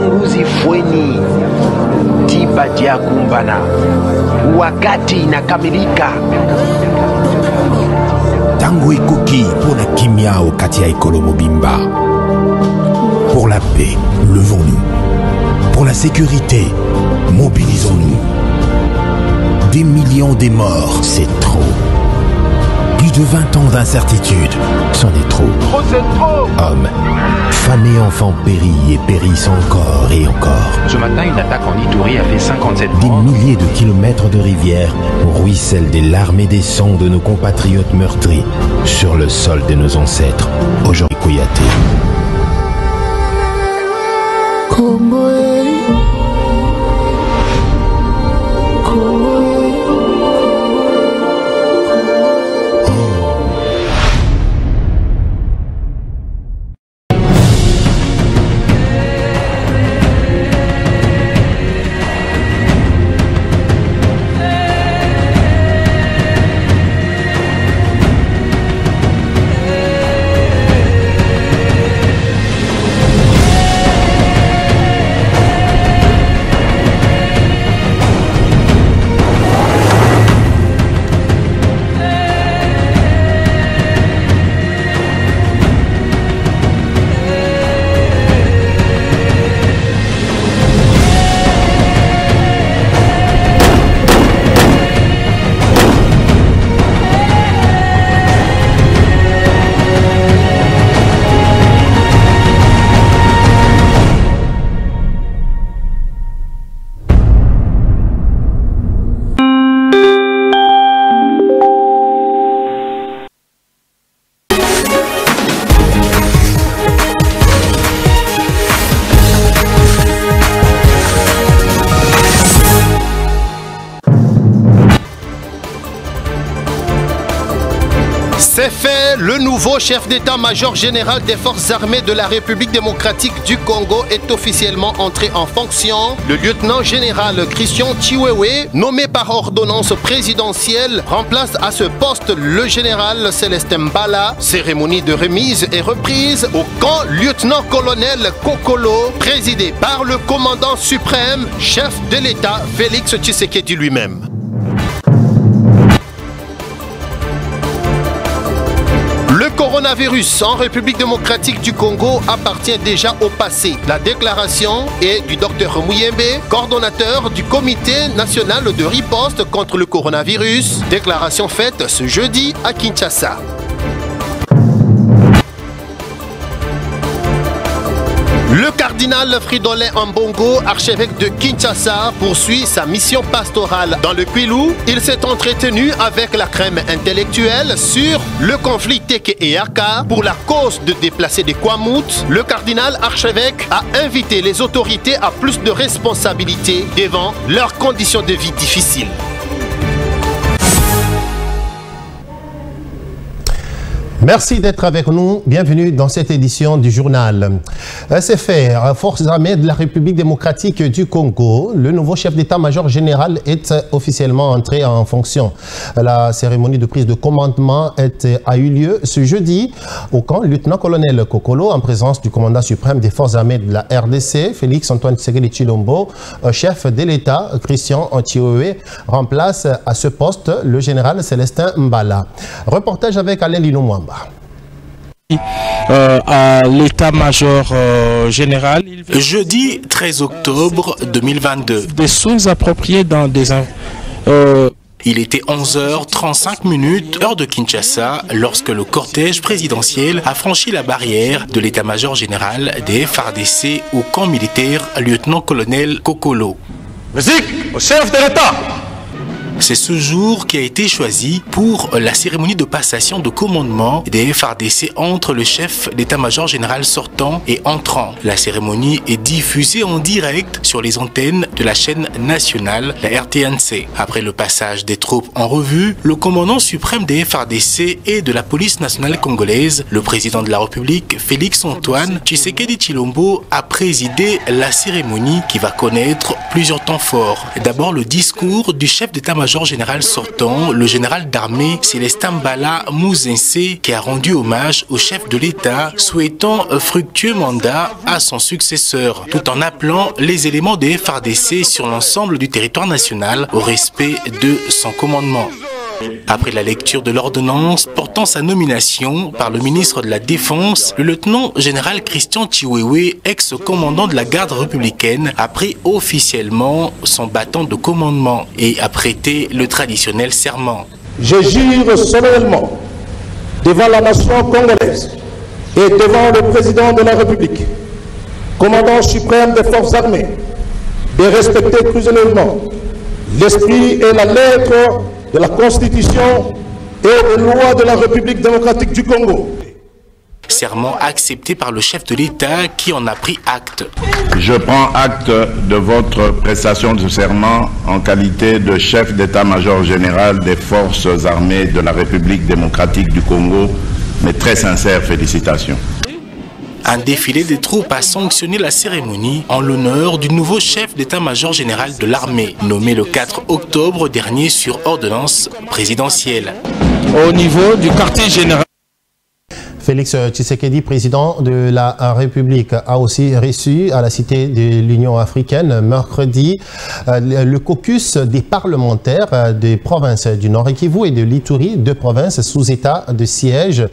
uchaguzi fweni tiba dia kumbana, wakati inakamilika. Tango ekoki pona kimia au kati ya ekolo mobimba. Pour la paix, levons-nous. Pour la sécurité, mobilisons-nous. Des millions de morts, c'est trop. Plus de 20 ans d'incertitude, c'en est trop. Trop, c'est trop. Hommes, femmes et enfants périllent et périssent encore et encore. Ce matin, une attaque en Ituri a fait 57 Des morts. milliers de kilomètres de rivières ruissellent des larmes et des sangs de nos compatriotes meurtris sur le sol de nos ancêtres, aujourd'hui Kouyaté. C'est fait, le nouveau chef d'état-major général des forces armées de la République démocratique du Congo est officiellement entré en fonction. Le lieutenant général Christian Chiwewe, nommé par ordonnance présidentielle, remplace à ce poste le général Célestin Mbala. Cérémonie de remise et reprise au camp lieutenant-colonel Kokolo, présidé par le commandant suprême, chef de l'État Félix Tshisekedi lui-même. Le coronavirus en République démocratique du Congo appartient déjà au passé. La déclaration est du Dr Muyembe, coordonnateur du Comité national de riposte contre le coronavirus. Déclaration faite ce jeudi à Kinshasa. Le cardinal Fridolin Ambongo, archevêque de Kinshasa, poursuit sa mission pastorale. Dans le Kwilu, il s'est entretenu avec la crème intellectuelle sur le conflit Teke et Aka pour la cause de déplacer des Kwamout. Le cardinal archevêque a invité les autorités à plus de responsabilités devant leurs conditions de vie difficiles. Merci d'être avec nous. Bienvenue dans cette édition du journal. C'est fait. Forces armées de la République démocratique du Congo, le nouveau chef d'état-major général est officiellement entré en fonction. La cérémonie de prise de commandement a eu lieu ce jeudi au camp lieutenant-colonel Kokolo en présence du commandant suprême des forces armées de la RDC, Félix Antoine Tshisekedi Tshilombo. Chef de l'État, Christian Chiwewe, remplace à ce poste le général Célestin Mbala. Reportage avec Alain Lino Mwamba. À l'état-major général. Jeudi 13 octobre 2022. Des soins appropriés dans des... Il était 11h35 heure de Kinshasa lorsque le cortège présidentiel a franchi la barrière de l'état-major général des FARDC au camp militaire lieutenant-colonel Kokolo. Musique au chef de l'État. C'est ce jour qui a été choisi pour la cérémonie de passation de commandement des FARDC entre le chef d'état-major général sortant et entrant. La cérémonie est diffusée en direct sur les antennes de la chaîne nationale, la RTNC. Après le passage des troupes en revue, le commandant suprême des FARDC et de la police nationale congolaise, le président de la République, Félix Antoine Tshisekedi Tshilombo, a présidé la cérémonie qui va connaître plusieurs temps forts. D'abord le discours du chef d'état-major l'état-major général sortant, le général d'armée Célestin Mbala Mouzense, qui a rendu hommage au chef de l'État, souhaitant un fructueux mandat à son successeur, tout en appelant les éléments des FARDC sur l'ensemble du territoire national au respect de son commandement. Après la lecture de l'ordonnance portant sa nomination par le ministre de la Défense, le lieutenant général Christian Chiwewe, ex-commandant de la garde républicaine, a pris officiellement son bâton de commandement et a prêté le traditionnel serment. Je jure solennellement devant la nation congolaise et devant le président de la République, commandant suprême des forces armées, de respecter cruellement l'esprit et la lettre de la Constitution et des lois de la République démocratique du Congo. Serment accepté par le chef de l'État qui en a pris acte. Je prends acte de votre prestation de serment en qualité de chef d'état-major général des forces armées de la République démocratique du Congo. Mes très sincères félicitations. Un défilé des troupes a sanctionné la cérémonie en l'honneur du nouveau chef d'état-major général de l'armée, nommé le 4 octobre dernier sur ordonnance présidentielle. Au niveau du quartier général, Félix Tshisekedi, président de la République, a aussi reçu à la Cité de l'Union africaine mercredi le caucus des parlementaires des provinces du Nord Kivu et de l'Ituri, deux provinces sous état de siège.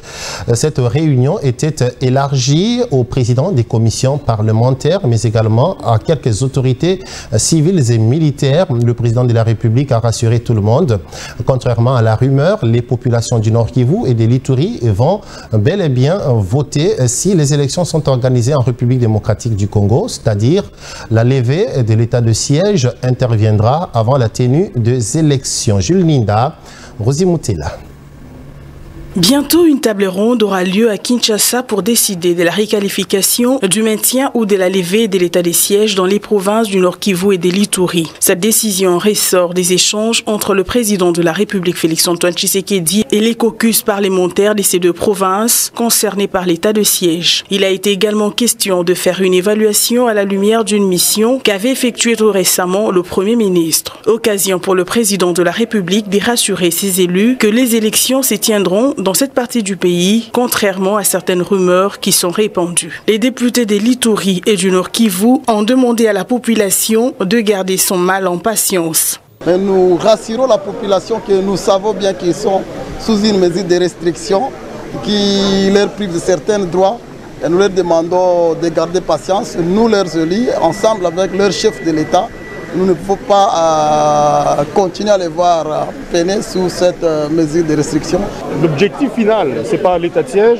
Cette réunion était élargie aux présidents des commissions parlementaires, mais également à quelques autorités civiles et militaires. Le président de la République a rassuré tout le monde. Contrairement à la rumeur, les populations du Nord Kivu et de l'Ituri vont bel et bien voter si les élections sont organisées en République démocratique du Congo, c'est-à-dire la levée de l'état de siège interviendra avant la tenue des élections. Jules Ninda, Rosie Moutela. Bientôt, une table ronde aura lieu à Kinshasa pour décider de la réqualification, du maintien ou de la levée de l'état des sièges dans les provinces du Nord Kivu et de l'Ituri. Cette décision ressort des échanges entre le président de la République Félix-Antoine Tshisekedi et les caucus parlementaires de ces deux provinces concernées par l'état de siège. Il a été également question de faire une évaluation à la lumière d'une mission qu'avait effectuée tout récemment le Premier ministre. Occasion pour le président de la République de rassurer ses élus que les élections se tiendront dans cette partie du pays, contrairement à certaines rumeurs qui sont répandues. Les députés de l'Ituri et du Nord Kivu ont demandé à la population de garder son mal en patience. Mais nous rassurons la population que nous savons bien qu'ils sont sous une mesure de restriction qui leur prive de certains droits. Et nous leur demandons de garder patience, nous leurs élus, ensemble avec leur chef de l'État. Nous ne pouvons pas continuer à les voir peiner sous cette mesure de restriction. L'objectif final, ce n'est pas l'état de siège.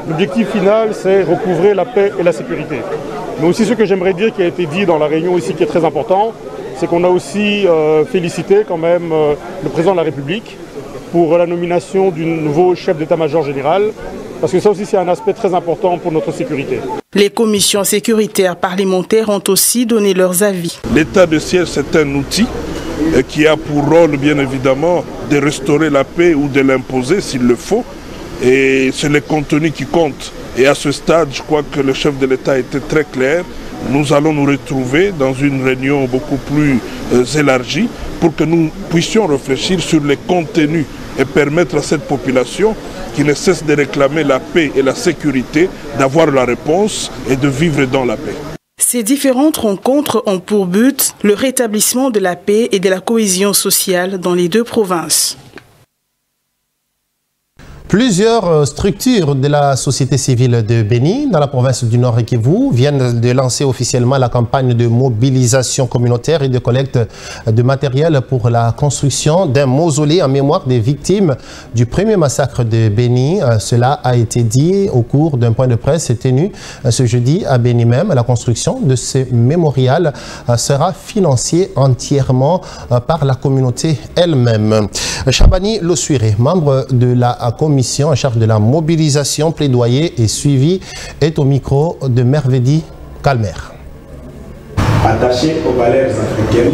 L'objectif final, c'est recouvrer la paix et la sécurité. Mais aussi ce que j'aimerais dire qui a été dit dans la réunion aussi qui est très important, c'est qu'on a aussi félicité quand même le président de la République pour la nomination du nouveau chef d'état-major général, parce que ça aussi c'est un aspect très important pour notre sécurité. Les commissions sécuritaires parlementaires ont aussi donné leurs avis. L'état de siège, c'est un outil qui a pour rôle, bien évidemment, de restaurer la paix ou de l'imposer s'il le faut. Et c'est le contenu qui compte. Et à ce stade, je crois que le chef de l'État était très clair. Nous allons nous retrouver dans une réunion beaucoup plus élargie pour que nous puissions réfléchir sur les contenus et permettre à cette population qui ne cesse de réclamer la paix et la sécurité d'avoir la réponse et de vivre dans la paix. Ces différentes rencontres ont pour but le rétablissement de la paix et de la cohésion sociale dans les deux provinces. Plusieurs structures de la société civile de Béni, dans la province du Nord Kivu, viennent de lancer officiellement la campagne de mobilisation communautaire et de collecte de matériel pour la construction d'un mausolée en mémoire des victimes du premier massacre de Béni. Cela a été dit au cours d'un point de presse tenu ce jeudi à Béni même. La construction de ce mémorial sera financée entièrement par la communauté elle-même. Chabani Losuire, membre de la commission en charge de la mobilisation, plaidoyer et suivi, est au micro de Mervedi Calmer. Attaché aux valeurs africaines,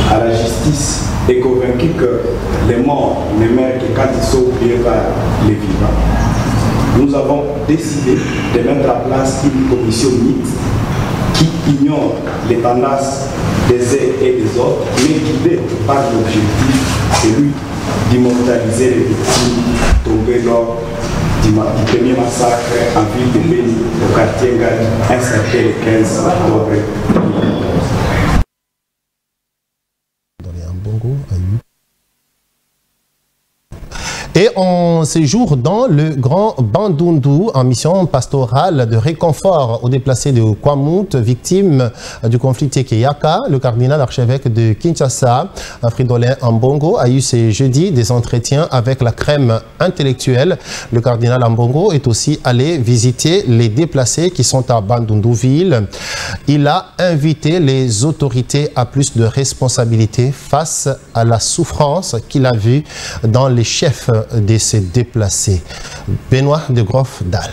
à la justice et convaincu que les morts ne meurent que quand ils sont oubliés par les vivants, nous avons décidé de mettre en place une commission mixte qui ignore les tendances des uns et des autres, mais guidé par l'objectif, celui d'immortaliser les victimes tombées lors du premier massacre en ville de Beni, au quartier Ngali, un certain le 15 octobre 2014. Et on séjourne dans le Grand Bandundu en mission pastorale de réconfort aux déplacés de Kwamouth, victimes du conflit Tekeyaka. Le cardinal archevêque de Kinshasa, Fridolin Ambongo, a eu ce jeudi des entretiens avec la crème intellectuelle. Le cardinal Ambongo est aussi allé visiter les déplacés qui sont à Bandundu-ville. Il a invité les autorités à plus de responsabilité face à la souffrance qu'il a vue dans les chefs de se déplacer. Benoît de Groff-Dal.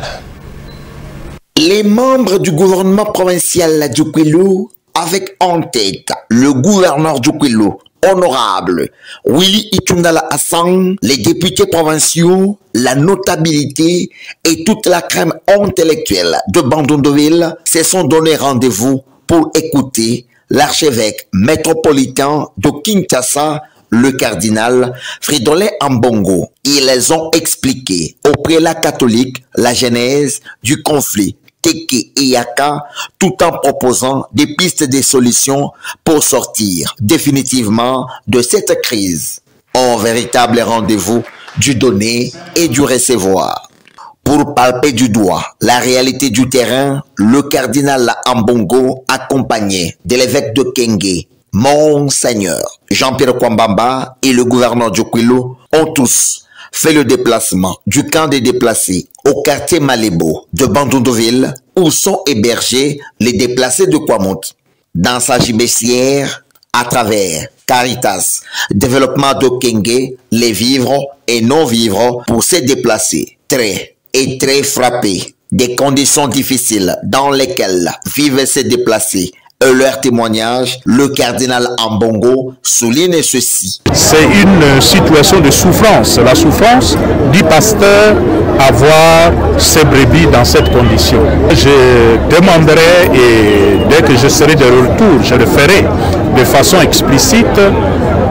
Les membres du gouvernement provincial du Kwilu, avec en tête le gouverneur du Kwilu, honorable Willy Itundala Hassan, les députés provinciaux, la notabilité et toute la crème intellectuelle de Bandundu-ville se sont donné rendez-vous pour écouter l'archevêque métropolitain de Kinshasa, le cardinal Fridolin Ambongo. Ils ont expliqué au prélat catholique la genèse du conflit Tekeyaka tout en proposant des pistes de solutions pour sortir définitivement de cette crise. Un véritable rendez-vous du donner et du recevoir. Pour palper du doigt la réalité du terrain, le cardinal Ambongo, accompagné de l'évêque de Kenge, Monseigneur Jean-Pierre Kwambamba et le gouverneur du Kwilu ont tous fait le déplacement du camp des déplacés au quartier Malébo de Bandundu-ville où sont hébergés les déplacés de Kwamouth. Dans sa gibecière, à travers Caritas, développement de Kenge, les vivres et non-vivres pour ces déplacés très frappés des conditions difficiles dans lesquelles vivent ces déplacés. Leur témoignage, le cardinal Ambongo souligne ceci. C'est une situation de souffrance. La souffrance du pasteur à voir ses brebis dans cette condition. Je demanderai, et dès que je serai de retour, je le ferai de façon explicite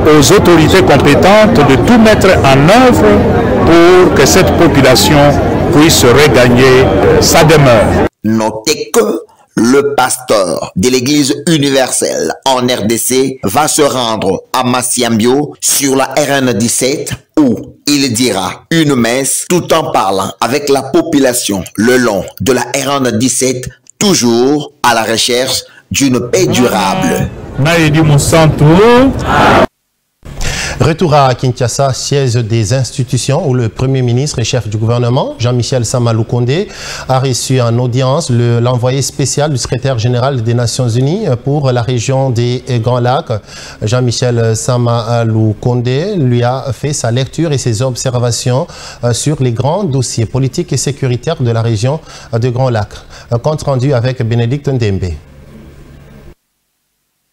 aux autorités compétentes de tout mettre en œuvre pour que cette population puisse regagner sa demeure. Notez que le pasteur de l'église universelle en RDC va se rendre à Massiambio sur la RN17 où il dira une messe tout en parlant avec la population le long de la RN17, toujours à la recherche d'une paix durable. Retour à Kinshasa, siège des institutions où le Premier ministre et chef du gouvernement, Jean-Michel Sama Lukonde, a reçu en audience l'envoyé spécial du secrétaire général des Nations Unies pour la région des Grands Lacs. Jean-Michel Sama Lukonde lui a fait sa lecture et ses observations sur les grands dossiers politiques et sécuritaires de la région des Grands Lacs. Un compte rendu avec Bénédicte Ndembe.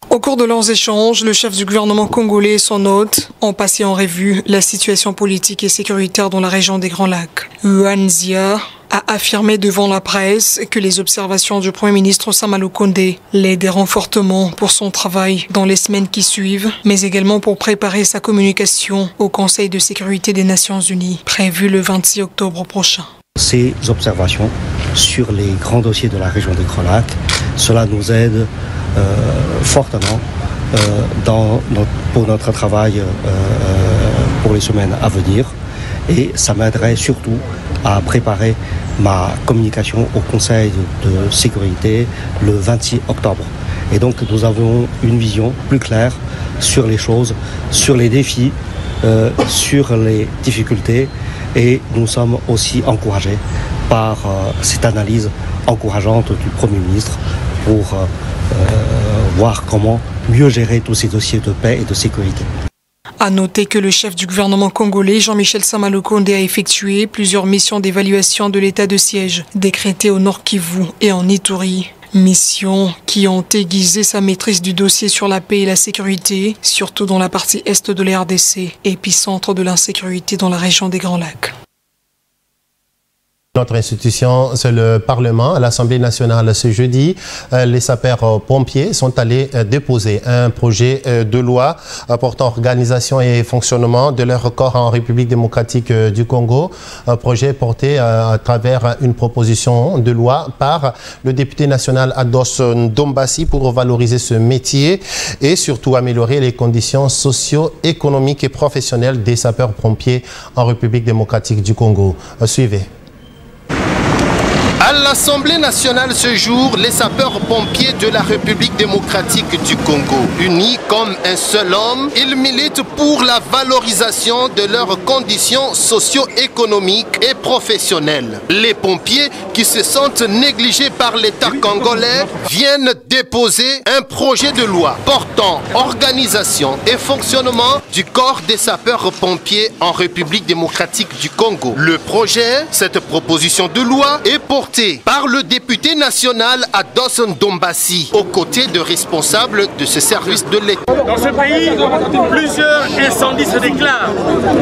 Au cours de leurs échanges, le chef du gouvernement congolais et son hôte ont passé en revue la situation politique et sécuritaire dans la région des Grands Lacs. Yuan Zia a affirmé devant la presse que les observations du Premier ministre Sama Lukonde l'aideront fortement pour son travail dans les semaines qui suivent, mais également pour préparer sa communication au Conseil de sécurité des Nations Unies, prévu le 26 octobre prochain. Ces observations sur les grands dossiers de la région des Grands Lacs, cela nous aide fortement pour notre travail pour les semaines à venir, et ça m'aiderait surtout à préparer ma communication au Conseil de sécurité le 26 octobre. Et donc nous avons une vision plus claire sur les choses, sur les défis, sur les difficultés, et nous sommes aussi encouragés par cette analyse encourageante du Premier ministre pour voir comment mieux gérer tous ces dossiers de paix et de sécurité. À noter que le chef du gouvernement congolais, Jean-Michel Sama Lukonde, a effectué plusieurs missions d'évaluation de l'état de siège décrétées au Nord Kivu et en Ituri. Missions qui ont aiguisé sa maîtrise du dossier sur la paix et la sécurité, surtout dans la partie est de la RDC, épicentre de l'insécurité dans la région des Grands Lacs. Notre institution, c'est le Parlement. À l'Assemblée nationale ce jeudi, les sapeurs-pompiers sont allés déposer un projet de loi portant organisation et fonctionnement de leur corps en République démocratique du Congo. Un projet porté à travers une proposition de loi par le député national Ados Ndombasi pour valoriser ce métier et surtout améliorer les conditions socio-économiques et professionnelles des sapeurs-pompiers en République démocratique du Congo. Suivez. À l'Assemblée nationale ce jour, les sapeurs-pompiers de la République démocratique du Congo, unis comme un seul homme, ils militent pour la valorisation de leurs conditions socio-économiques et professionnelles. Les pompiers qui se sentent négligés par l'État congolais viennent déposer un projet de loi portant organisation et fonctionnement du corps des sapeurs-pompiers en République démocratique du Congo. Le projet, cette proposition de loi, est portée par le député national Ados Ndombasi, aux côtés de responsables de ce service de l'État. Dans ce pays, plusieurs incendies se déclarent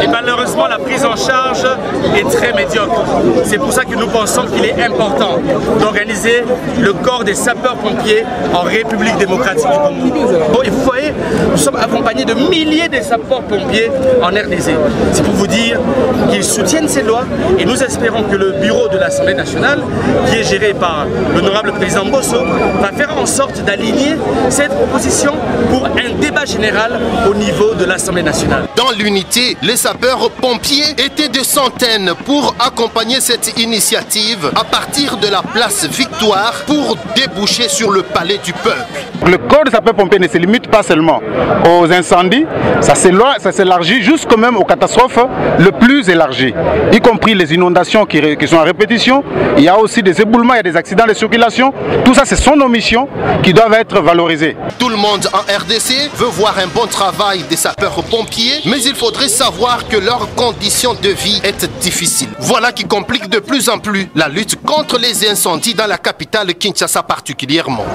et malheureusement la prise en charge est très médiocre. C'est pour ça que nous pensons qu'il est important d'organiser le corps des sapeurs-pompiers en République démocratique du Congo. Bon, et vous voyez, nous sommes accompagnés de milliers de sapeurs-pompiers en RDC. C'est pour vous dire qu'ils soutiennent ces lois et nous espérons que le bureau de l'Assemblée nationale, qui est géré par l'honorable président Bosso, va faire en sorte d'aligner cette proposition pour un débat général au niveau de l'Assemblée nationale. Dans l'unité, les sapeurs-pompiers étaient des centaines pour accompagner cette initiative à partir de la place Victoire pour déboucher sur le palais du peuple. Le corps des sapeurs-pompiers ne se limite pas seulement aux incendies, ça s'élargit jusqu'au même aux catastrophes le plus élargies, y compris les inondations qui sont en répétition. Il y a aussi des éboulements, il y a des accidents de circulation. Tout ça, ce sont nos missions qui doivent être valorisées. Tout le monde en RDC veut voir un bon travail des sapeurs-pompiers, mais il faudrait savoir que leur condition de vie est difficile. Voilà qui complique de plus en plus la lutte contre les incendies dans la capitale Kinshasa particulièrement.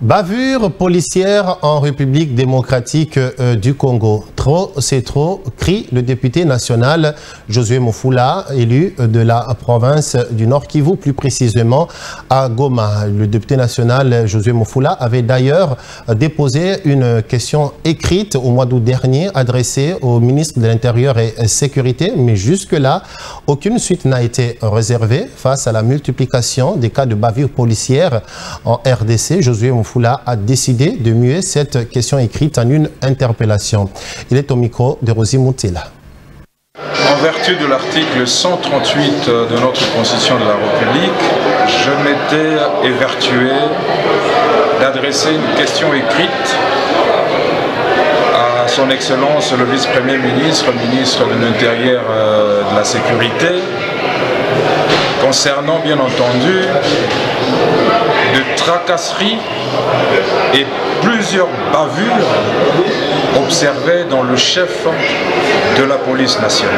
Bavure policière en République démocratique du Congo. Trop, c'est trop, crie le député national Josué Mofula, élu de la province du Nord Kivu, plus précisément à Goma. Le député national Josué Mofula avait d'ailleurs déposé une question écrite au mois d'août dernier adressée au ministre de l'Intérieur et Sécurité, mais jusque-là, aucune suite n'a été réservée face à la multiplication des cas de bavure policière en RDC. Josué Mofula a décidé de muer cette question écrite en une interpellation. Il est au micro de Rosie Moutela. En vertu de l'article 138 de notre Constitution de la République, je m'étais évertué d'adresser une question écrite à son Excellence le vice-premier ministre, ministre de l'Intérieur de la Sécurité, concernant bien entendu de tracasseries et plusieurs bavures observées dans le chef de la police nationale.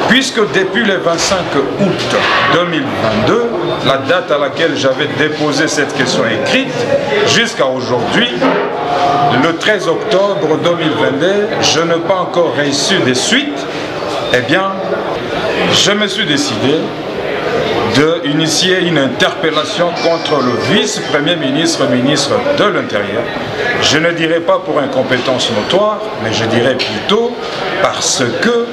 Puisque depuis le 25 août 2022, la date à laquelle j'avais déposé cette question écrite, jusqu'à aujourd'hui, le 13 octobre 2022, je n'ai pas encore reçu de suite, eh bien, je me suis décidé d'initier une interpellation contre le vice-premier ministre, ministre de l'Intérieur. Je ne dirais pas pour incompétence notoire, mais je dirais plutôt parce que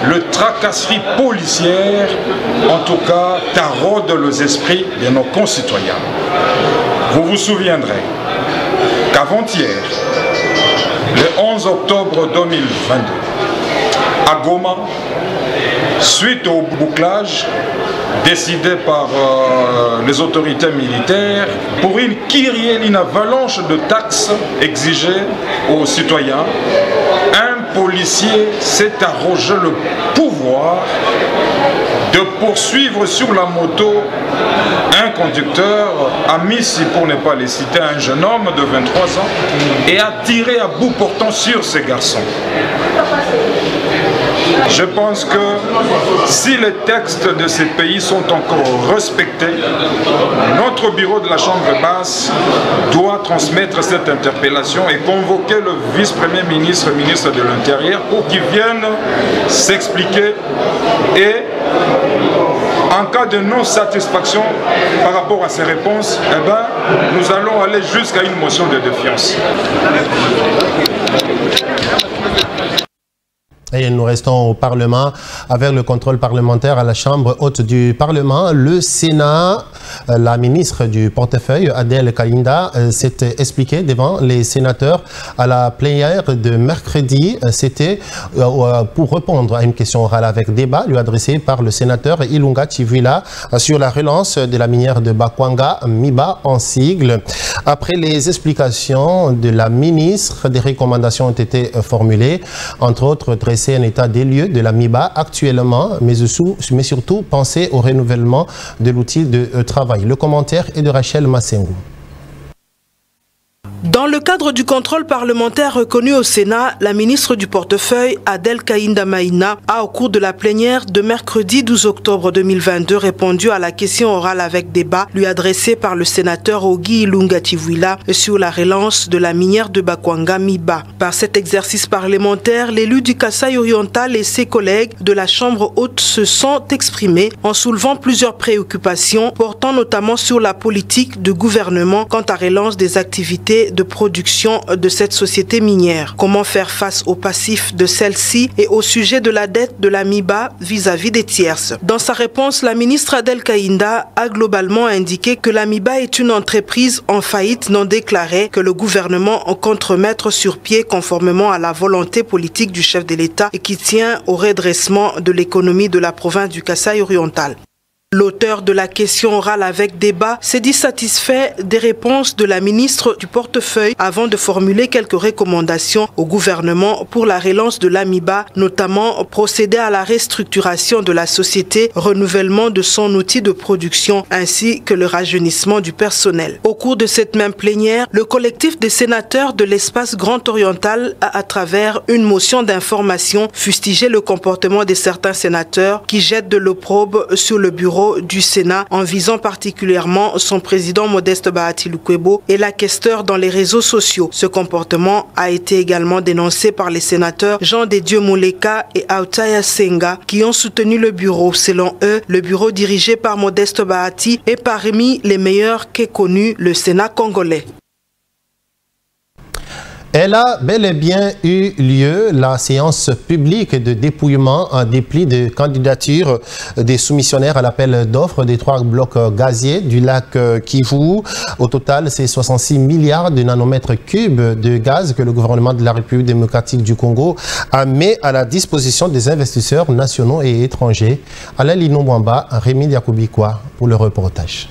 le tracasserie policière, en tout cas, taraude les esprits de nos concitoyens. Vous vous souviendrez qu'avant-hier, le 11 octobre 2022, à Goma, suite au bouclage décidé par les autorités militaires pour une kyrielle, une avalanche de taxes exigées aux citoyens, un policier s'est arrogé le pouvoir de poursuivre sur la moto un conducteur, ami, pour ne pas les citer, un jeune homme de 23 ans, et a tiré à bout portant sur ces garçons. Je pense que si les textes de ces pays sont encore respectés, notre bureau de la Chambre basse doit transmettre cette interpellation et convoquer le vice-premier ministre, ministre de l'Intérieur, pour qu'il vienne s'expliquer et en cas de non-satisfaction par rapport à ces réponses, eh ben, nous allons aller jusqu'à une motion de défiance. Et nous restons au Parlement avec le contrôle parlementaire à la Chambre haute du Parlement. Le Sénat, la ministre du portefeuille, Adel Kaïnda, s'est expliquée devant les sénateurs à la plénière de mercredi. C'était pour répondre à une question orale avec débat lui adressée par le sénateur Ilunga Chivila sur la relance de la minière de Bakwanga, MIBA en sigle. Après les explications de la ministre, des recommandations ont été formulées, entre autres dresser un état des lieux de la MIBA actuellement, mais surtout penser au renouvellement de l'outil de travail. Le commentaire est de Rachel Massengou. Dans le cadre du contrôle parlementaire reconnu au Sénat, la ministre du portefeuille, Adel Kaïnda Maïna, a au cours de la plénière de mercredi 12 octobre 2022 répondu à la question orale avec débat lui adressée par le sénateur Ogi Ilunga Chivila sur la relance de la minière de Bakwanga MIBA. Par cet exercice parlementaire, l'élu du Kasaï oriental et ses collègues de la Chambre haute se sont exprimés en soulevant plusieurs préoccupations portant notamment sur la politique de gouvernement quant à relance des activités de production de cette société minière. Comment faire face aux passifs de celle-ci et au sujet de la dette de la MIBA vis-à-vis des tierces. Dans sa réponse, la ministre Adel Kaïnda a globalement indiqué que la MIBA est une entreprise en faillite non déclarée que le gouvernement compte remettre sur pied conformément à la volonté politique du chef de l'État et qui tient au redressement de l'économie de la province du Kasaï oriental. L'auteur de la question orale avec débat s'est dit satisfait des réponses de la ministre du portefeuille avant de formuler quelques recommandations au gouvernement pour la relance de l'AMIBA, notamment procéder à la restructuration de la société, renouvellement de son outil de production ainsi que le rajeunissement du personnel. Au cours de cette même plénière, le collectif des sénateurs de l'espace Grand Oriental a, à travers une motion d'information, fustigé le comportement de certains sénateurs qui jettent de l'opprobre sur le bureau du Sénat en visant particulièrement son président Modeste Bahati Lukwebo et la questeur dans les réseaux sociaux. Ce comportement a été également dénoncé par les sénateurs Jean de Dieu Mouleka et Autaya Senga qui ont soutenu le bureau. Selon eux, le bureau dirigé par Modeste Bahati est parmi les meilleurs qu'ait connu le Sénat congolais. Elle a bel et bien eu lieu, la séance publique de dépouillement des plis de candidature des soumissionnaires à l'appel d'offres des 3 blocs gaziers du lac Kivu. Au total, c'est 66 milliards de nanomètres cubes de gaz que le gouvernement de la République démocratique du Congo a mis à la disposition des investisseurs nationaux et étrangers. Alain Lino Mwamba, Rémi Diakobikwa pour le reportage.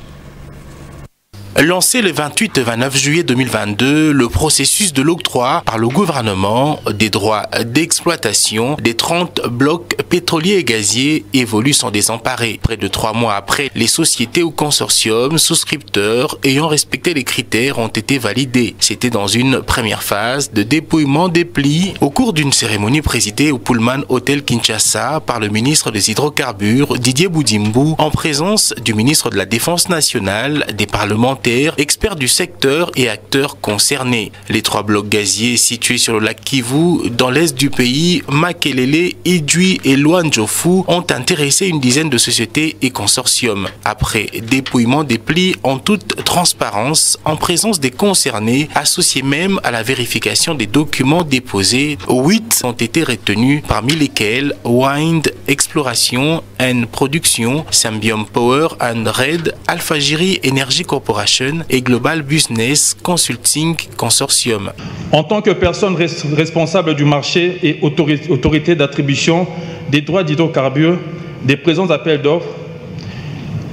Lancé le 28 et 29 juillet 2022, le processus de l'octroi par le gouvernement des droits d'exploitation des 30 blocs pétroliers et gaziers évolue sans désemparer. Près de 3 mois après, les sociétés ou consortiums souscripteurs ayant respecté les critères ont été validés. C'était dans une première phase de dépouillement des plis au cours d'une cérémonie présidée au Pullman Hotel Kinshasa par le ministre des Hydrocarbures Didier Boudimbu en présence du ministre de la Défense nationale, des parlementaires, experts du secteur et acteurs concernés. Les 3 blocs gaziers situés sur le lac Kivu, dans l'est du pays, Makelele, Idjui et Luanjofu, ont intéressé une dizaine de sociétés et consortiums. Après dépouillement des plis en toute transparence, en présence des concernés, associés même à la vérification des documents déposés, 8 ont été retenus, parmi lesquels Wind Exploration and Production, Symbiom Power and Red, Alphagiri Energy Corporation et Global Business Consulting Consortium. En tant que personne responsable du marché et autorité d'attribution des droits d'hydrocarbures des présents appels d'offres,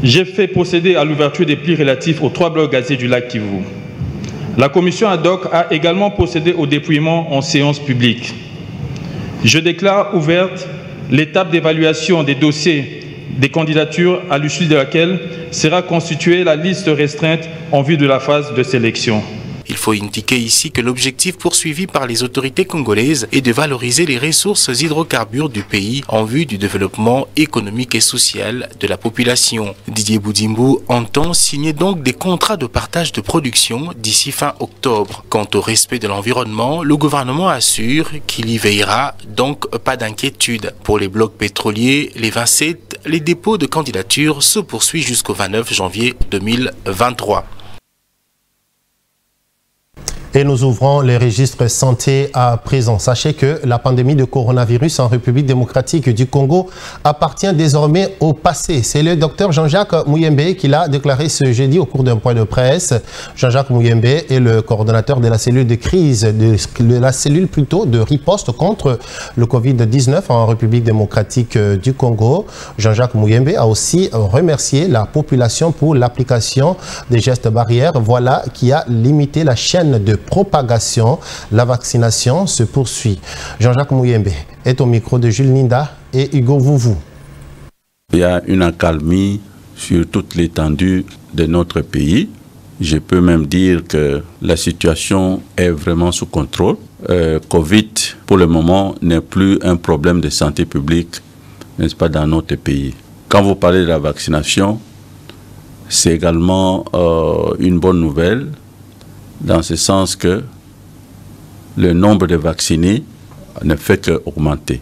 j'ai fait procéder à l'ouverture des plis relatifs aux 3 blocs gaziers du lac Kivu. La commission ad hoc a également procédé au dépouillement en séance publique. Je déclare ouverte l'étape d'évaluation des dossiers des candidatures à l'issue de laquelle sera constituée la liste restreinte en vue de la phase de sélection. Il faut indiquer ici que l'objectif poursuivi par les autorités congolaises est de valoriser les ressources hydrocarbures du pays en vue du développement économique et social de la population. Didier Boudimbo entend signer donc des contrats de partage de production d'ici fin octobre. Quant au respect de l'environnement, le gouvernement assure qu'il y veillera, donc pas d'inquiétude. Pour les blocs pétroliers, les 27, les dépôts de candidature se poursuivent jusqu'au 29 janvier 2023. Et nous ouvrons les registres santé à présent. Sachez que la pandémie de coronavirus en République démocratique du Congo appartient désormais au passé. C'est le docteur Jean-Jacques Mouyembe qui l'a déclaré ce jeudi au cours d'un point de presse. Jean-Jacques Mouyembe est le coordonnateur de la cellule de crise, de la cellule plutôt de riposte contre le Covid-19 en République démocratique du Congo. Jean-Jacques Mouyembe a aussi remercié la population pour l'application des gestes barrières. Voilà qui a limité la chaîne de propagation. La vaccination se poursuit. Jean-Jacques Mouyembe est au micro de Jules Ninda et Hugo Vouvou. Il y a une accalmie sur toute l'étendue de notre pays. Je peux même dire que la situation est vraiment sous contrôle. Covid, pour le moment, n'est plus un problème de santé publique, n'est-ce pas, dans notre pays. Quand vous parlez de la vaccination, c'est également une bonne nouvelle, dans ce sens que le nombre de vaccinés ne fait qu'augmenter.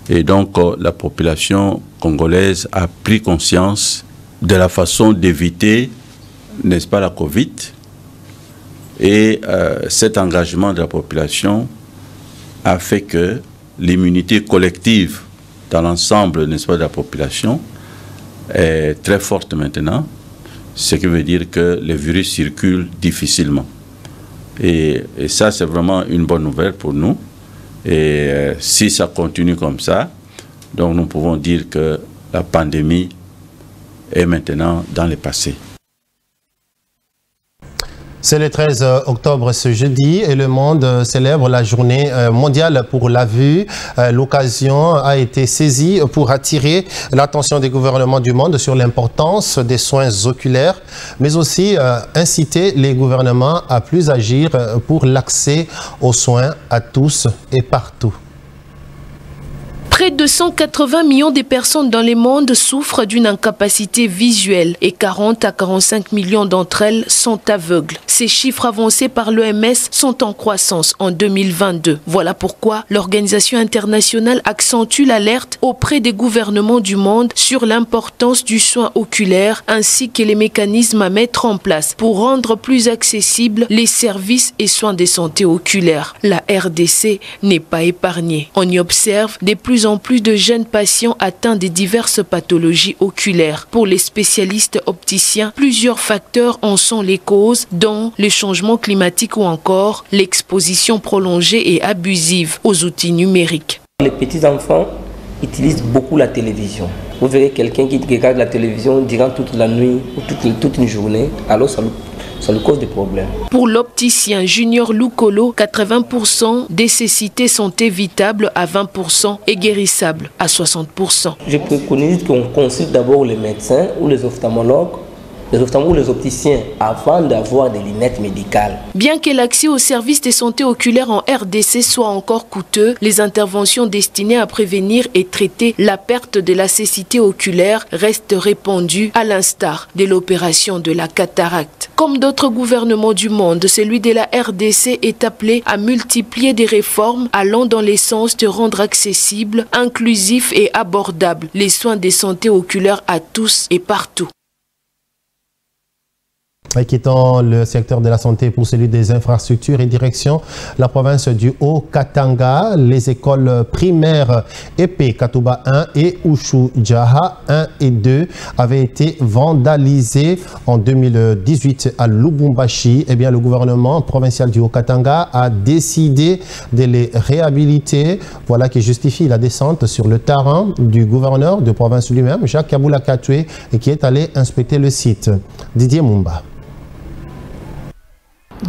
Et donc, la population congolaise a pris conscience de la façon d'éviter, n'est-ce pas, la Covid. Et cet engagement de la population a fait que l'immunité collective dans l'ensemble, n'est-ce pas, de la population est très forte maintenant. Ce qui veut dire que le virus circule difficilement. Et ça, c'est vraiment une bonne nouvelle pour nous. Et si ça continue comme ça, donc nous pouvons dire que la pandémie est maintenant dans le passé. C'est le 13 octobre ce jeudi et le monde célèbre la journée mondiale pour la vue. L'occasion a été saisie pour attirer l'attention des gouvernements du monde sur l'importance des soins oculaires, mais aussi inciter les gouvernements à plus agir pour l'accès aux soins à tous et partout. Près de 180 millions de personnes dans le monde souffrent d'une incapacité visuelle et 40 à 45 millions d'entre elles sont aveugles. Ces chiffres avancés par l'OMS sont en croissance en 2022. Voilà pourquoi l'organisation internationale accentue l'alerte auprès des gouvernements du monde sur l'importance du soin oculaire ainsi que les mécanismes à mettre en place pour rendre plus accessibles les services et soins de santé oculaire. La RDC n'est pas épargnée. On y observe de plus en plus de jeunes patients atteints de diverses pathologies oculaires. Pour les spécialistes opticiens, plusieurs facteurs en sont les causes, dont le changement climatique ou encore l'exposition prolongée et abusive aux outils numériques. Les petits-enfants utilisent beaucoup la télévision. Vous verrez quelqu'un qui regarde la télévision durant toute la nuit ou toute une journée, alors ça lui cause des problèmes. Pour l'opticien Junior Loukolo, 80% des cécités sont évitables à 20% et guérissables à 60%. Je préconise qu'on consulte d'abord les médecins ou les ophtalmologues, ou les opticiens avant d'avoir des lunettes médicales. Bien que l'accès aux services de santé oculaire en RDC soit encore coûteux, les interventions destinées à prévenir et traiter la perte de la cécité oculaire restent répandues à l'instar de l'opération de la cataracte. Comme d'autres gouvernements du monde, celui de la RDC est appelé à multiplier des réformes allant dans le sens de rendre accessibles, inclusifs et abordables les soins de santé oculaire à tous et partout. Quittant le secteur de la santé pour celui des infrastructures et direction la province du Haut-Katanga, les écoles primaires Épée Katouba 1 et Ushu Djaha 1 et 2 avaient été vandalisées en 2018 à Lubumbashi. Eh bien, le gouvernement provincial du Haut-Katanga a décidé de les réhabiliter. Voilà qui justifie la descente sur le terrain du gouverneur de province lui-même, Jacques Kaboula Katoué, et qui est allé inspecter le site. Didier Mumba.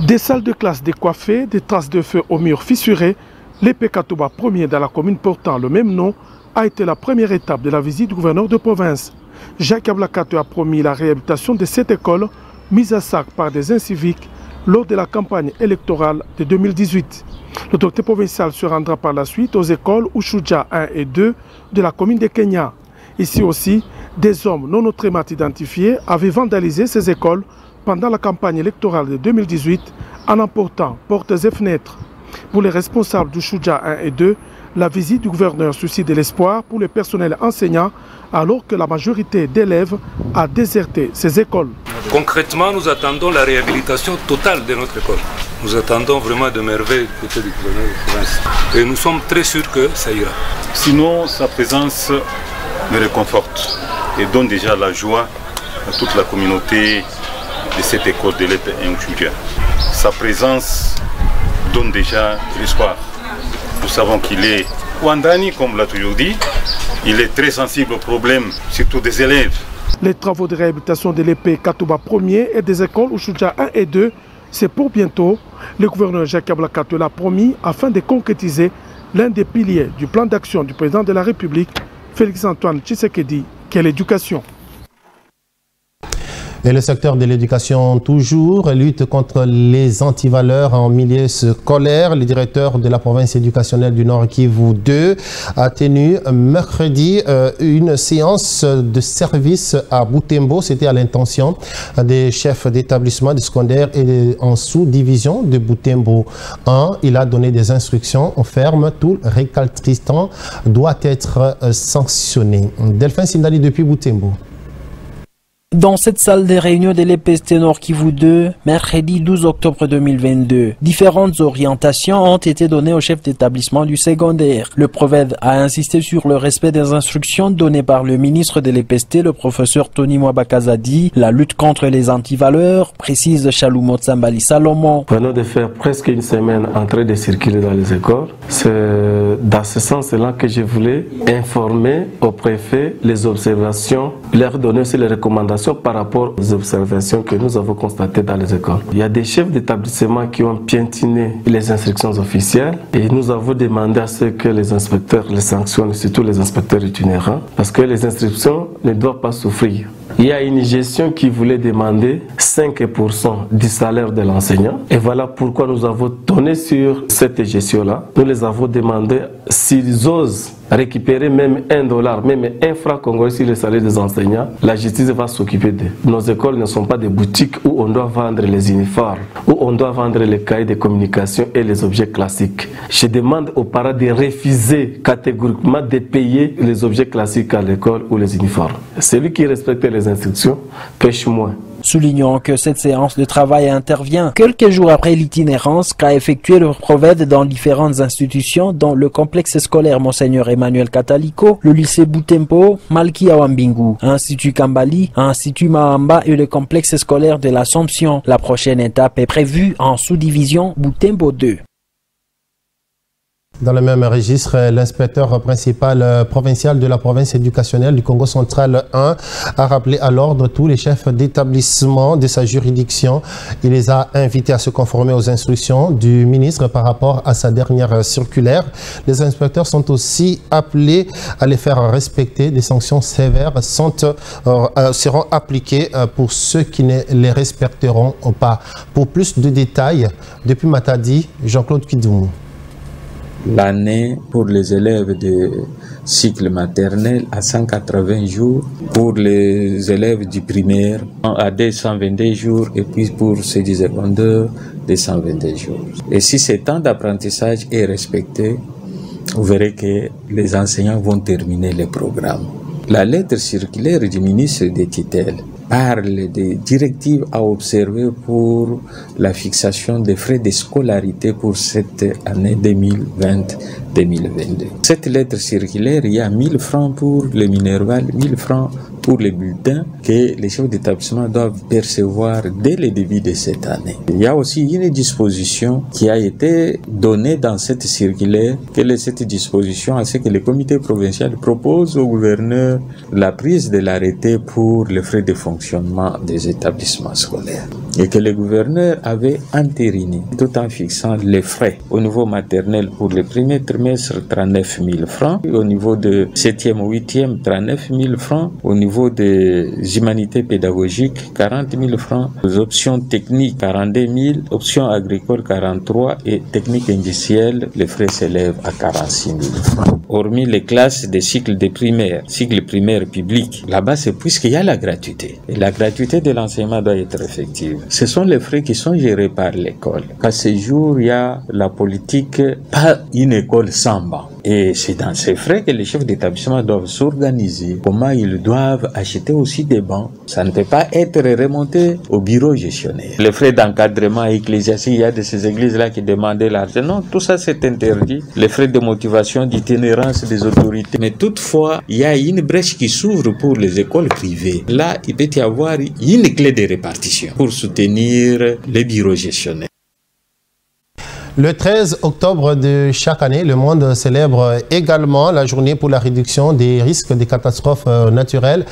Des salles de classe décoiffées, des traces de feu aux murs fissurés, l'Épée Katouba premier dans la commune portant le même nom a été la première étape de la visite du gouverneur de province. Jacques Kaboula Katoué a promis la réhabilitation de cette école mise à sac par des inciviques lors de la campagne électorale de 2018. L'autorité provinciale se rendra par la suite aux écoles Ushuja 1 et 2 de la commune de Kenya. Ici aussi, des hommes non autrement identifiés avaient vandalisé ces écoles pendant la campagne électorale de 2018 en emportant portes et fenêtres. Pour les responsables d'Ushuja 1 et 2, la visite du gouverneur suscite de l'espoir pour le personnel enseignant alors que la majorité d'élèves a déserté ces écoles. Concrètement, nous attendons la réhabilitation totale de notre école. Nous attendons vraiment de merveilles du côté du gouverneur de province. Et nous sommes très sûrs que ça ira. Sinon, sa présence me réconforte et donne déjà la joie à toute la communauté de cette école de l'EP Nchudia. Sa présence donne déjà l'espoir. Nous savons qu'il est Wandani, comme l'a toujours dit. Il est très sensible aux problèmes, surtout des élèves. Les travaux de réhabilitation de l'épée Katouba 1er et des écoles Ushuja 1 et 2, c'est pour bientôt. Le gouverneur Jacques Ablakato l'a promis afin de concrétiser l'un des piliers du plan d'action du président de la République, Félix-Antoine Tshisekedi, qui est l'éducation. Et le secteur de l'éducation toujours lutte contre les antivaleurs en milieu scolaire. Le directeur de la province éducationnelle du Nord Kivu 2 a tenu mercredi une séance de service à Butembo. C'était à l'intention des chefs d'établissement de secondaire et en sous-division de Butembo 1. Il a donné des instructions fermes. Tout récalcitrant doit être sanctionné. Delphin Sindali depuis Butembo. Dans cette salle de réunion de l'EPST Nord Kivu 2, mercredi 12 octobre 2022, différentes orientations ont été données au chef d'établissement du secondaire. Le prophète a insisté sur le respect des instructions données par le ministre de l'EPST, le professeur Tony Mwabakazadi, la lutte contre les antivaleurs, précise Chalumo Tsambali Salomon. Nous venons de faire presque une semaine en train de circuler dans les écoles. C'est dans ce sens-là que je voulais informer au préfet les observations, leur donner aussi les recommandations par rapport aux observations que nous avons constatées dans les écoles. Il y a des chefs d'établissement qui ont piétiné les instructions officielles et nous avons demandé à ce que les inspecteurs les sanctionnent, surtout les inspecteurs itinérants, parce que les instructions ne doivent pas souffrir. Il y a une gestion qui voulait demander 5% du salaire de l'enseignant. Et voilà pourquoi nous avons donné sur cette gestion-là. Nous les avons demandé s'ils osent récupérer même $1, même 1 franc congolais sur le salaire des enseignants, la justice va s'occuper d'eux. Nos écoles ne sont pas des boutiques où on doit vendre les uniformes, où on doit vendre les cahiers de communication et les objets classiques. Je demande aux parents de refuser catégoriquement de payer les objets classiques à l'école ou les uniformes. Celui qui respecte les instructions pêche moins. Soulignant que cette séance de travail intervient quelques jours après l'itinérance qu'a effectué le prophète dans différentes institutions, dont le complexe scolaire Monseigneur Emmanuel Kataliko, le lycée Butembo, Malkia Wambingu, Institut Kambali, Institut Mahamba et le complexe scolaire de l'Assomption. La prochaine étape est prévue en sous-division Butembo 2. Dans le même registre, l'inspecteur principal provincial de la province éducationnelle du Congo central 1 a rappelé à l'ordre tous les chefs d'établissement de sa juridiction. Il les a invités à se conformer aux instructions du ministre par rapport à sa dernière circulaire. Les inspecteurs sont aussi appelés à les faire respecter. Des sanctions sévères seront appliquées pour ceux qui ne les respecteront pas. Pour plus de détails, depuis Matadi, Jean-Claude Kidoumou. L'année pour les élèves de cycle maternel à 180 jours, pour les élèves du primaire à 222 jours et puis pour ceux du secondaire 222 jours. Et si ce temps d'apprentissage est respecté, vous verrez que les enseignants vont terminer le programme. La lettre circulaire du ministre des tutelles parle des directives à observer pour la fixation des frais de scolarité pour cette année 2020-2022. Cette lettre circulaire, il y a 1000 francs pour le minerval, 1000 francs pour les bulletins que les chefs d'établissement doivent percevoir dès le début de cette année. Il y a aussi une disposition qui a été donnée dans cette circulaire. Quelle est cette disposition? C'est que le comité provincial propose au gouverneur la prise de l'arrêté pour les frais de fonction fonctionnement des établissements scolaires. Et que le gouverneur avait entériné, tout en fixant les frais au niveau maternel pour le premier trimestre, 39 000 francs, au niveau de 7e ou 8e, 39 000 francs, au niveau des humanités pédagogiques, 40 000 francs, aux options techniques, 42 000, options agricoles, 43 et techniques industrielles, les frais s'élèvent à 46 000 francs. Hormis les classes des cycles de primaire, cycle primaire public, là-bas c'est puisqu'il y a la gratuité. Et la gratuité de l'enseignement doit être effective. Ce sont les frais qui sont gérés par l'école. À ce jour, il y a la politique, pas une école sans banc. Et c'est dans ces frais que les chefs d'établissement doivent s'organiser. Comment ils doivent acheter aussi des bancs. Ça ne peut pas être remonté au bureau gestionnaire. Les frais d'encadrement ecclésiastique, il y a de ces églises-là qui demandaient l'argent. Non, tout ça c'est interdit. Les frais de motivation, d'itinérance des autorités. Mais toutefois, il y a une brèche qui s'ouvre pour les écoles privées. Là, il peut y avoir une clé de répartition pour soutenir les bureaux gestionnaires. Le 13 octobre de chaque année, le monde célèbre également la journée pour la réduction des risques des catastrophes naturelles.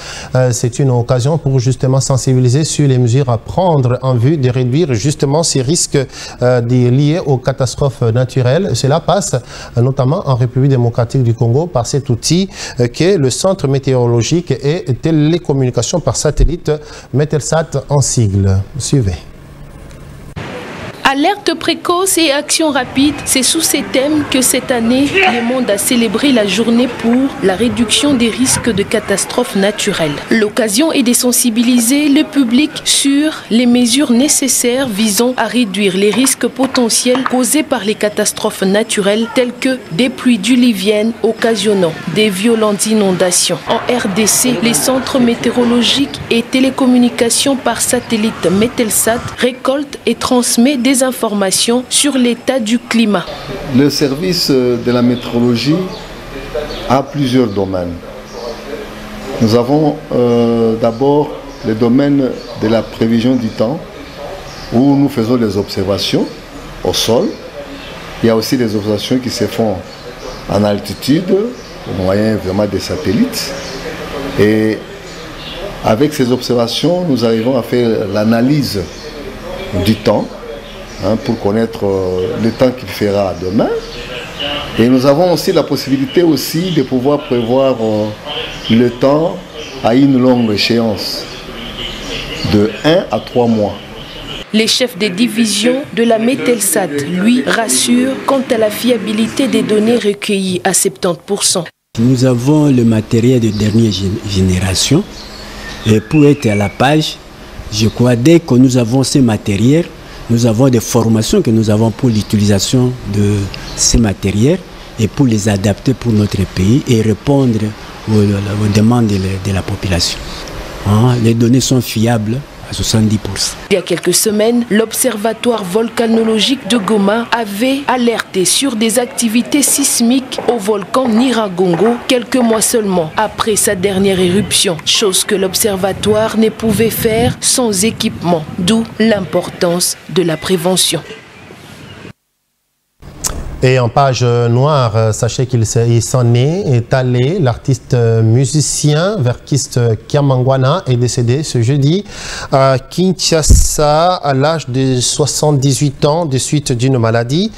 C'est une occasion pour justement sensibiliser sur les mesures à prendre en vue de réduire justement ces risques liés aux catastrophes naturelles. Cela passe notamment en République démocratique du Congo par cet outil qu'est le Centre météorologique et télécommunications par satellite, METELSAT en sigle. Suivez. Alerte précoce et action rapide, c'est sous ces thèmes que cette année, le monde a célébré la journée pour la réduction des risques de catastrophes naturelles. L'occasion est de sensibiliser le public sur les mesures nécessaires visant à réduire les risques potentiels causés par les catastrophes naturelles telles que des pluies diluviennes occasionnant des violentes inondations. En RDC, les centres météorologiques et télécommunications par satellite METELSAT récoltent et transmettent des informations sur l'état du climat. Le service de la météorologie a plusieurs domaines. Nous avons d'abord le domaine de la prévision du temps, où nous faisons des observations au sol. Il y a aussi des observations qui se font en altitude, au moyen vraiment des satellites. Et avec ces observations, nous arrivons à faire l'analyse du temps, pour connaître le temps qu'il fera demain. Et nous avons aussi la possibilité aussi de pouvoir prévoir le temps à une longue échéance, de 1 à 3 mois. Les chefs des divisions de la METELSAT, lui, rassurent quant à la fiabilité des données recueillies à 70%. Nous avons le matériel de dernière génération. Et pour être à la page, je crois dès que nous avons ce matériel, nous avons des formations que nous avons pour l'utilisation de ces matériels et pour les adapter pour notre pays et répondre aux demandes de la population. Les données sont fiables à 70%. Il y a quelques semaines, l'Observatoire volcanologique de Goma avait alerté sur des activités sismiques au volcan Nyiragongo quelques mois seulement après sa dernière éruption, chose que l'Observatoire ne pouvait faire sans équipement, d'où l'importance de la prévention. Et en page noire, sachez qu'il s'en est allé. L'artiste musicien Verkis Kiamangwana est décédé ce jeudi à Kinshasa à l'âge de 78 ans de suite d'une maladie.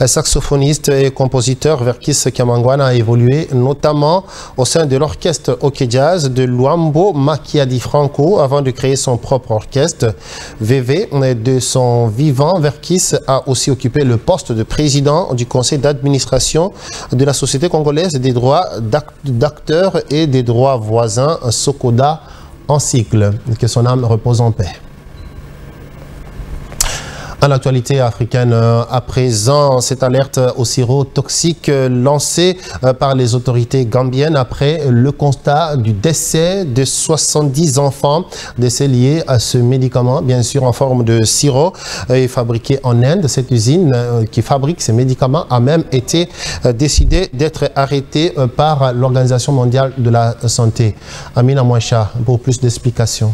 Saxophoniste et compositeur, Verkis Kiamangwana a évolué notamment au sein de l'orchestre OK Jazz de Luambo Makiadi Franco avant de créer son propre orchestre. VV, de son vivant, Verkis a aussi occupé le poste de président du conseil d'administration de la Société congolaise des droits d'acteurs et des droits voisins, Sokoda en cycle. Que son âme repose en paix. À l'actualité africaine, à présent, cette alerte au sirop toxique lancée par les autorités gambiennes après le constat du décès de 70 enfants, décès liés à ce médicament, bien sûr en forme de sirop, et fabriqué en Inde. Cette usine qui fabrique ces médicaments a même été décidée d'être arrêtée par l'Organisation mondiale de la santé. Amina Mouacha, pour plus d'explications.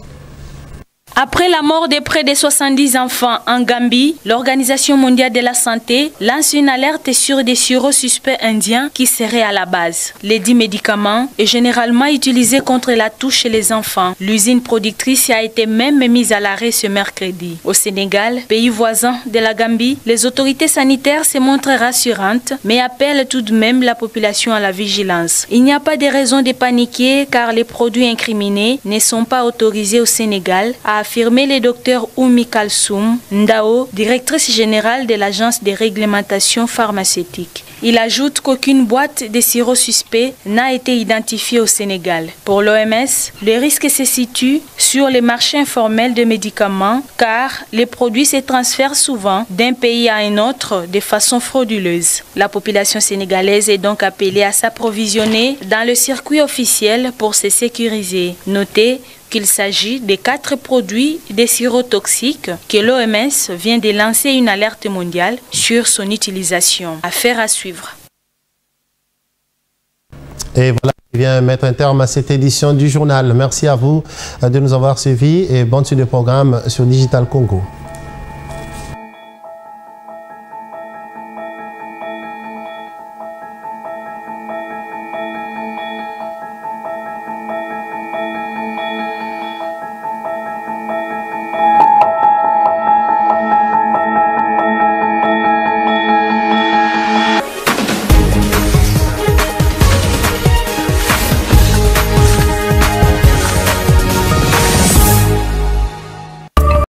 Après la mort de près de 70 enfants en Gambie, l'Organisation mondiale de la santé lance une alerte sur des sirops suspects indiens qui seraient à la base. Les 10 médicaments est généralement utilisé contre la toux chez les enfants. L'usine productrice a été même mise à l'arrêt ce mercredi. Au Sénégal, pays voisin de la Gambie, les autorités sanitaires se montrent rassurantes, mais appellent tout de même la population à la vigilance. Il n'y a pas de raison de paniquer car les produits incriminés ne sont pas autorisés au Sénégal, a affirmé le docteur Oumi Kalsoum Ndao, directrice générale de l'Agence de réglementation pharmaceutique. Il ajoute qu'aucune boîte de sirop suspect n'a été identifiée au Sénégal. Pour l'OMS, le risque se situe sur les marchés informels de médicaments car les produits se transfèrent souvent d'un pays à un autre de façon frauduleuse. La population sénégalaise est donc appelée à s'approvisionner dans le circuit officiel pour se sécuriser. Notez qu'il s'agit de 4 produits de sirop toxiques que l'OMS vient de lancer une alerte mondiale sur son utilisation. Affaire à suivre. Et voilà qui vient mettre un terme à cette édition du journal. Merci à vous de nous avoir suivis et bonne suite de programme sur Digital Congo.